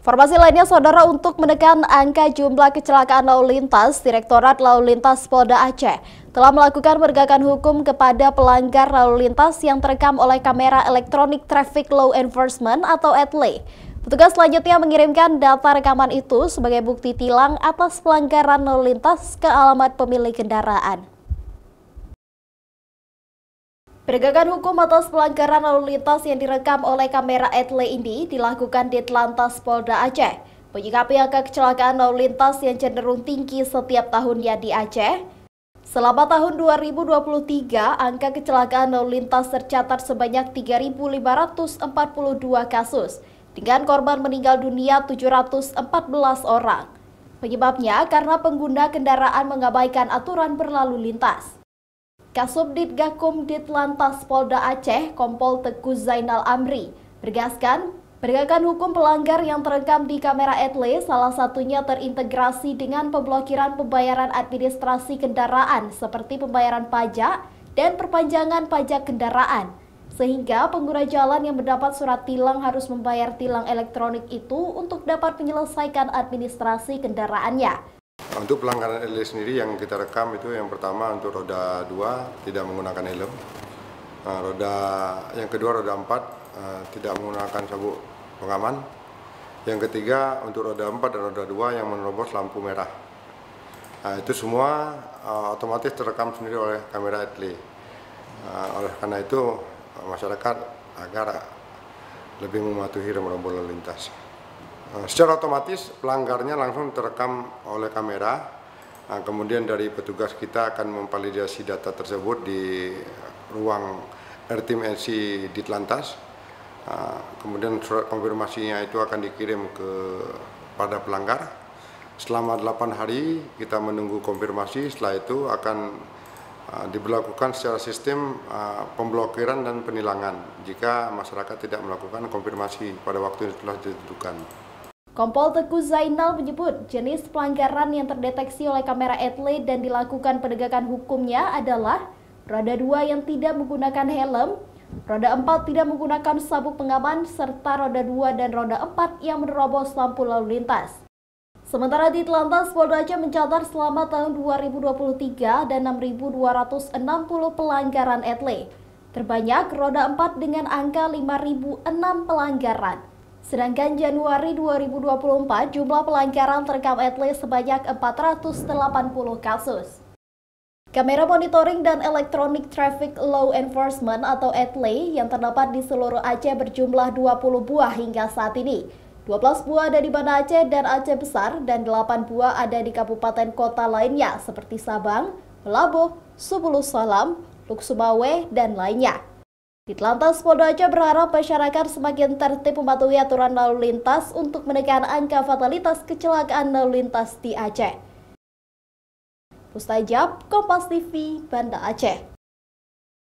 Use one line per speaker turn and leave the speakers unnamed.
Informasi lainnya, Saudara, untuk menekan angka jumlah kecelakaan lalu lintas, Direktorat Lalu Lintas Polda Aceh telah melakukan penegakan hukum kepada pelanggar lalu lintas yang terekam oleh kamera Electronic Traffic Law Enforcement atau ETLE. Petugas selanjutnya mengirimkan data rekaman itu sebagai bukti tilang atas pelanggaran lalu lintas ke alamat pemilik kendaraan. Penegakan hukum atas pelanggaran lalu lintas yang direkam oleh kamera ETLE ini dilakukan di Telantas Polda Aceh. Menyikapi angka kecelakaan lalu lintas yang cenderung tinggi setiap tahunnya di Aceh, selama tahun 2023, angka kecelakaan lalu lintas tercatat sebanyak 3.542 kasus, dengan korban meninggal dunia 714 orang. Penyebabnya karena pengguna kendaraan mengabaikan aturan berlalu lintas. Kasubdit Gakum Ditlantas Polda Aceh, Kompol Teguh Zainal Amri, menegaskan penegakan hukum pelanggar yang terekam di kamera ETLE salah satunya terintegrasi dengan pemblokiran pembayaran administrasi kendaraan seperti pembayaran pajak dan perpanjangan pajak kendaraan. Sehingga pengguna jalan yang mendapat surat tilang harus membayar tilang elektronik itu untuk dapat menyelesaikan administrasi kendaraannya.
Untuk pelanggaran ETLE sendiri yang kita rekam itu yang pertama untuk roda 2 tidak menggunakan helm. Yang kedua roda 4 tidak menggunakan sabuk pengaman. Yang ketiga untuk roda 4 dan roda 2 yang menerobos lampu merah. Itu semua otomatis terekam sendiri oleh kamera ETLE. Oleh karena itu masyarakat agar lebih mematuhi rombongan lalu lintas. Secara otomatis pelanggarnya langsung terekam oleh kamera, kemudian dari petugas kita akan memvalidasi data tersebut di ruang RTIM NC Ditlantas, kemudian surat konfirmasinya itu akan dikirim kepada pelanggar. Selama 8 hari kita menunggu konfirmasi, setelah itu akan diberlakukan secara sistem pemblokiran dan penilangan jika masyarakat tidak melakukan konfirmasi pada waktu yang telah ditentukan.
Kompol Teguh Zainal menyebut jenis pelanggaran yang terdeteksi oleh kamera ETLE dan dilakukan penegakan hukumnya adalah roda 2 yang tidak menggunakan helm, roda 4 tidak menggunakan sabuk pengaman, serta roda 2 dan roda 4 yang menerobos lampu lalu lintas. Sementara di Telantas Polda Aceh mencatat selama tahun 2023 ada 6.260 pelanggaran ETLE. Terbanyak roda 4 dengan angka 5.006 pelanggaran. Sedangkan Januari 2024 jumlah pelanggaran terekam ETLE sebanyak 480 kasus. Kamera monitoring dan Electronic Traffic Law Enforcement atau ETLE yang terdapat di seluruh Aceh berjumlah 20 buah hingga saat ini. 12 buah ada di Banda Aceh dan Aceh Besar dan 8 buah ada di kabupaten kota lainnya seperti Sabang, Melaboh, Subulu Salam, Luk Sumawe, dan lainnya. Ditlantas Polda Aceh berharap masyarakat semakin tertib mematuhi aturan lalu lintas untuk menekan angka fatalitas kecelakaan lalu lintas di Aceh. Mustajab, Kompas TV, Banda Aceh.